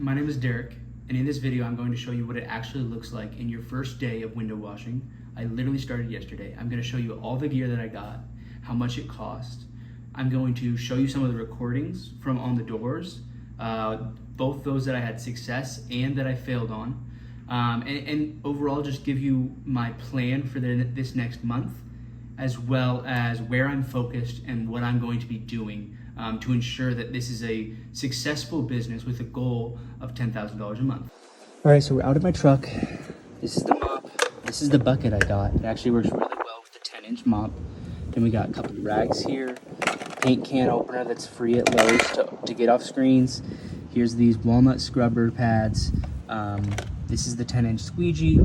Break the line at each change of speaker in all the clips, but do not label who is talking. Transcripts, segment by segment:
My name is Derek, and in this video I'm going to show you what it actually looks like in your first day of window washing. I literally started yesterday. I'm going to show you all the gear that I got, how much it cost. I'm going to show you some of the recordings from on the doors, both those that I had success and that I failed on, and overall just give you my plan for this next month, as well as where I'm focused and what I'm going to be doing to ensure that this is a successful business with a goal of $10,000 a month. All right, so we're out of my truck. This is the mop. This is the bucket I got. It actually works really well with the 10-inch mop. Then we got a couple of rags here, paint can opener that's free at Lowe's to get off screens. Here's these walnut scrubber pads. This is the 10-inch squeegee.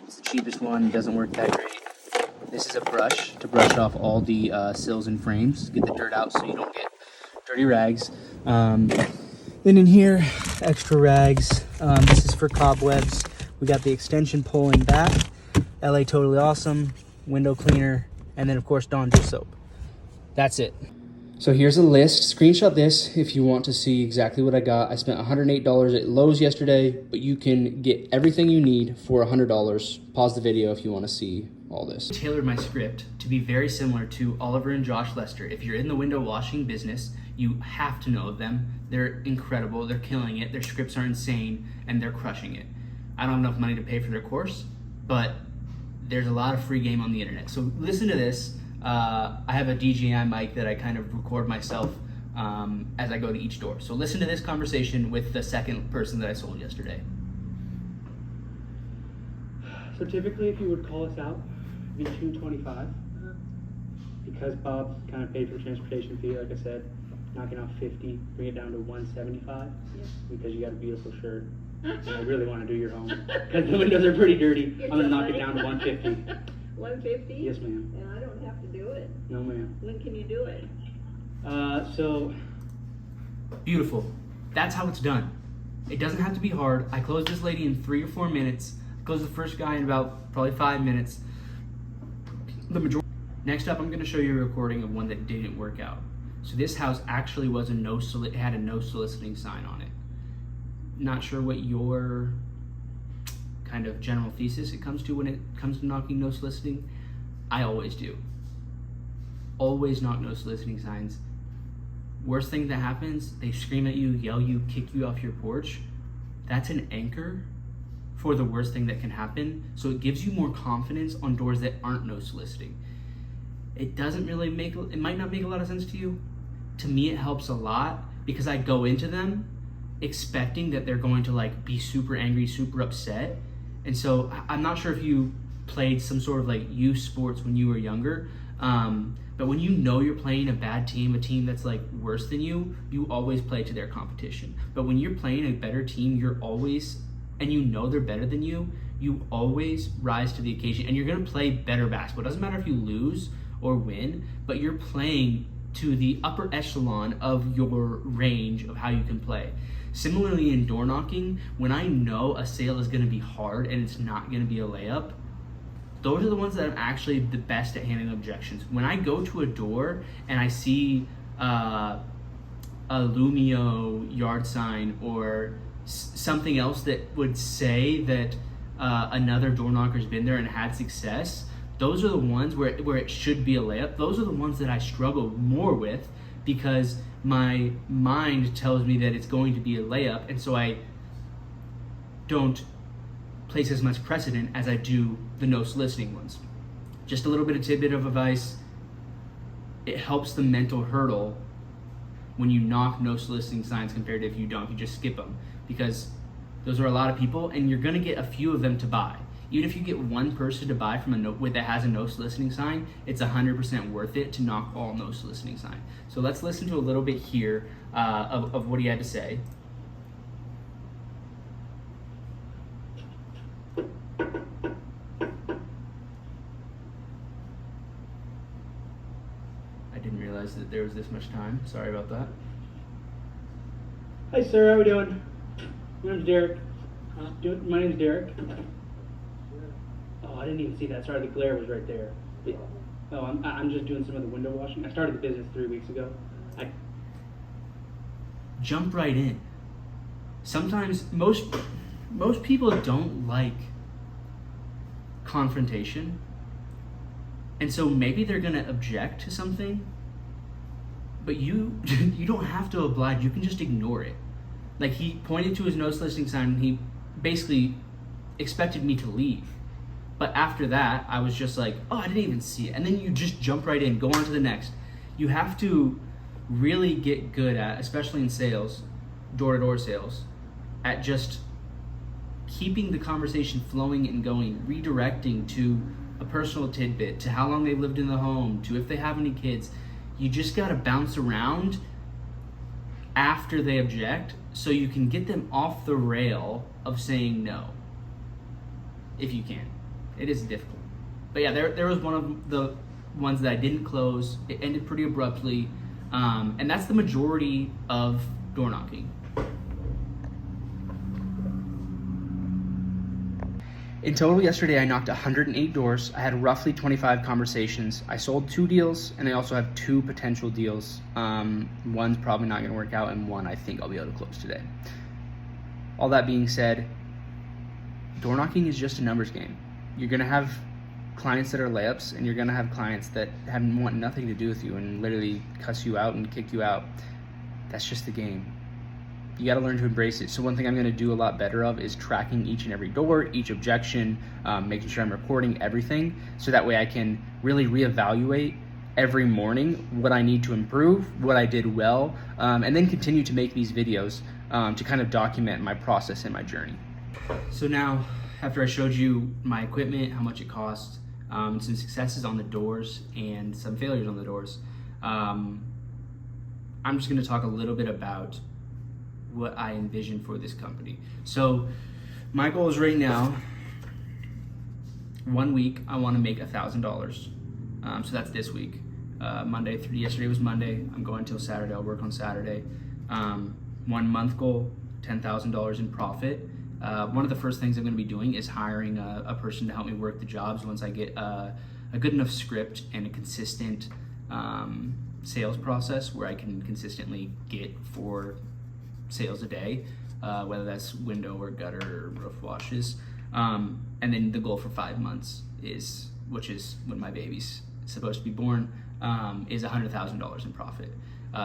It's the cheapest one, doesn't work that great. This is a brush to brush off all the sills and frames, get the dirt out so you don't get dirty rags. Then in here, extra rags. This is for cobwebs. We got the extension pole in back, LA Totally Awesome, window cleaner, and then of course Dawn dish soap. That's it. So here's a list. Screenshot this if you want to see exactly what I got. I spent $108 at Lowe's yesterday, but you can get everything you need for $100. Pause the video if you want to see all this. I tailored my script to be very similar to Oliver and Josh Lester. If you're in the window washing business, you have to know them. They're incredible, they're killing it, their scripts are insane, and they're crushing it. I don't have enough money to pay for their course, but there's a lot of free game on the internet. So listen to this. I have a DJI mic that I kind of record myself as I go to each door. So listen to this conversation with the second person that I sold yesterday.
So typically if you would call us out, it'd be $225. Because Bob kind of paid for the transportation fee, like I said, knocking off 50, bring it down to 175 because you got a beautiful shirt. And I really want to do your home because the windows are pretty dirty. I'm gonna knock it down to 150.
150?
Yes, ma'am.
And I don't have to do it.
No, ma'am.
When can you do it?
So
Beautiful. That's how it's done. It doesn't have to be hard. I closed this lady in 3 or 4 minutes. I closed the first guy in about probably 5 minutes. Next up, I'm going to show you a recording of one that didn't work out. So this house actually was it had a no soliciting sign on it. Not sure what your kind of general thesis it comes to when it comes to knocking no soliciting. I always do. Always knock no soliciting signs. Worst thing that happens, they scream at you, yell you, kick you off your porch. That's an anchor for the worst thing that can happen. So it gives you more confidence on doors that aren't no soliciting. It might not make a lot of sense to you. To me, it helps a lot because I go into them expecting that they're going to be super angry, super upset. And so I'm not sure if you played some sort of youth sports when you were younger, but when you know you're playing a bad team, a team that's worse than you, you always play to their competition. But when you're playing a better team, and you know they're better than you always rise to the occasion, and you're gonna play better basketball. It doesn't matter if you lose or win, but you're playing to the upper echelon of your range of how you can play. Similarly in door knocking, when I know a sale is gonna be hard and it's not gonna be a layup, those are the ones that I'm actually the best at handling objections. When I go to a door and I see a Lumio yard sign or something else that would say that another door knocker's been there and had success, those are the ones where it should be a layup. Those are the ones that I struggle more with because my mind tells me that it's going to be a layup, and so I don't place as much precedent as I do the no soliciting ones. Just a little bit of tidbit of advice. It helps the mental hurdle when you knock no soliciting signs compared to if you don't, if you just skip them, because those are a lot of people and you're gonna get a few of them to buy. Even if you get one person to buy from that has a no soliciting sign, it's 100% worth it to knock all no soliciting sign. So let's listen to a little bit here of what he had to say. I didn't realize that there was this much time. Sorry about that.
hi sir, how we doing? My name's Derek. My name's Derek. Oh, I didn't even see that. Sorry, the glare was right there. Oh, I'm just doing some of the window washing. I started the business 3 weeks ago.
Jump right in. sometimes most people don't like confrontation, and so maybe they're gonna object to something, but you don't have to oblige. You can just ignore it. Like, he pointed to his no soliciting sign and he basically expected me to leave. But after that, I was just like, oh, I didn't even see it. And then you just jump right in, go on to the next. You have to really get good at, especially in sales, door-to-door sales, at just keeping the conversation flowing and going, redirecting to a personal tidbit, to how long they've lived in the home, to if they have any kids. You just gotta bounce around after they object so you can get them off the rail of saying no, if you can. It is difficult. But yeah, there was one of the ones that I didn't close. It ended pretty abruptly, and that's the majority of door knocking. In total yesterday, I knocked 108 doors. I had roughly 25 conversations. I sold 2 deals, and I also have 2 potential deals. One's probably not gonna work out, and one I think I'll be able to close today. All that being said, door knocking is just a numbers game. You're gonna have clients that are layups, and you're gonna have clients that want nothing to do with you and literally cuss you out and kick you out. That's just the game. You got to learn to embrace it. So one thing I'm going to do a lot better of is tracking each and every door, each objection, making sure I'm recording everything, so that way I can really reevaluate every morning what I need to improve, what I did well, and then continue to make these videos to kind of document my process and my journey. So now, after I showed you my equipment, how much it cost, some successes on the doors and some failures on the doors, I'm just going to talk a little bit about what I envision for this company. So my goal is right now, 1 week, I want to make $1,000. So that's this week. Monday through yesterday was Monday. I'm going until Saturday. I'll work on Saturday. 1 month goal, $10,000 in profit. One of the first things I'm going to be doing is hiring a person to help me work the jobs once I get a good enough script and a consistent sales process where I can consistently get 4 sales a day, whether that's window or gutter or roof washes. And then the goal for 5 months which is when my baby's supposed to be born, is $100,000 in profit.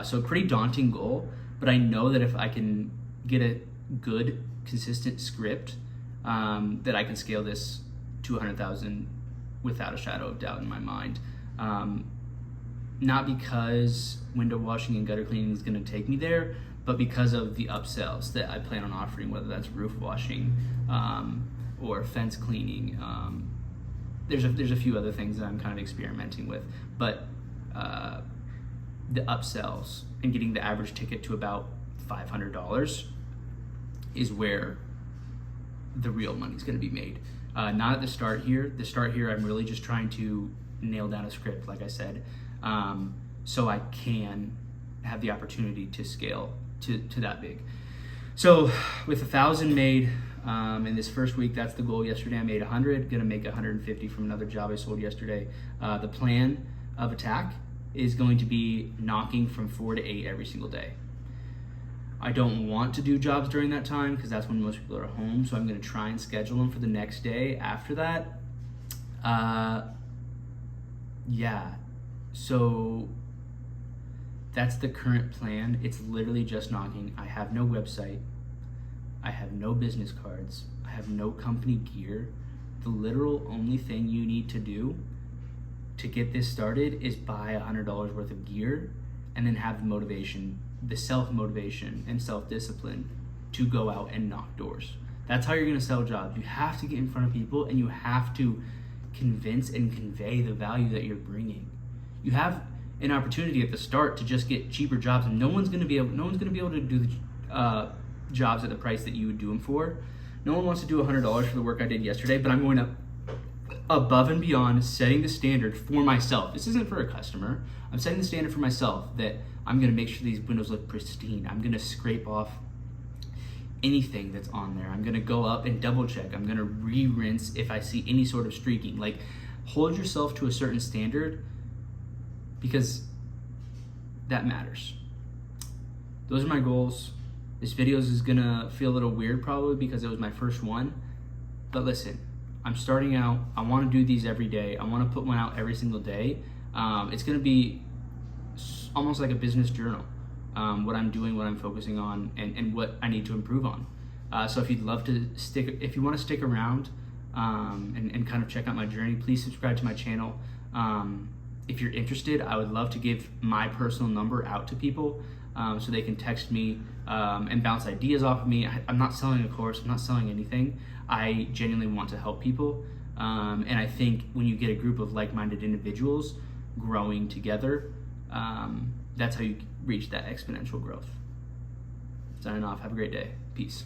So a pretty daunting goal, but I know that if I can get a good, consistent script, that I can scale this to 100,000 without a shadow of doubt in my mind. Not because window washing and gutter cleaning is going to take me there, but because of the upsells that I plan on offering, whether that's roof washing or fence cleaning. There's a few other things that I'm kind of experimenting with, but the upsells and getting the average ticket to about $500 is where the real money's going to be made. Not at the start here. The start here, I'm really just trying to nail down a script, like I said, so I can have the opportunity to scale to that big. So with 1,000 made in this first week, that's the goal. Yesterday I made 100, gonna make 150 from another job I sold yesterday. The plan of attack is going to be knocking from 4 to 8 every single day. I don't want to do jobs during that time because that's when most people are home, so I'm gonna try and schedule them for the next day after that. Yeah, so that's the current plan. It's literally just knocking. I have no website. I have no business cards. I have no company gear. The literal only thing you need to do to get this started is buy $100 worth of gear and then have the motivation, the self-motivation and self-discipline to go out and knock doors. That's how you're gonna sell jobs. You have to get in front of people and you have to convince and convey the value that you're bringing. You have an opportunity at the start to just get cheaper jobs, and no one's gonna be able to do the jobs at the price that you would do them for. No one wants to do $100 for the work I did yesterday, but I'm going up above and beyond, setting the standard for myself. This isn't for a customer. I'm setting the standard for myself that I'm gonna make sure these windows look pristine. I'm gonna scrape off anything that's on there. I'm gonna go up and double check. I'm gonna re-rinse if I see any sort of streaking. Like, hold yourself to a certain standard because that matters. Those are my goals. This video is gonna feel a little weird probably because it was my first one, but listen, I'm starting out. I want to do these every day. I want to put one out every single day. It's gonna be almost like a business journal, what I'm doing, what I'm focusing on, and what I need to improve on. So if you'd love to if you want to stick around and kind of check out my journey, please subscribe to my channel. If you're interested, I would love to give my personal number out to people so they can text me and bounce ideas off of me. I'm not selling a course, I'm not selling anything. I genuinely want to help people. And I think when you get a group of like-minded individuals growing together, that's how you reach that exponential growth. Signing off. Have a great day. Peace.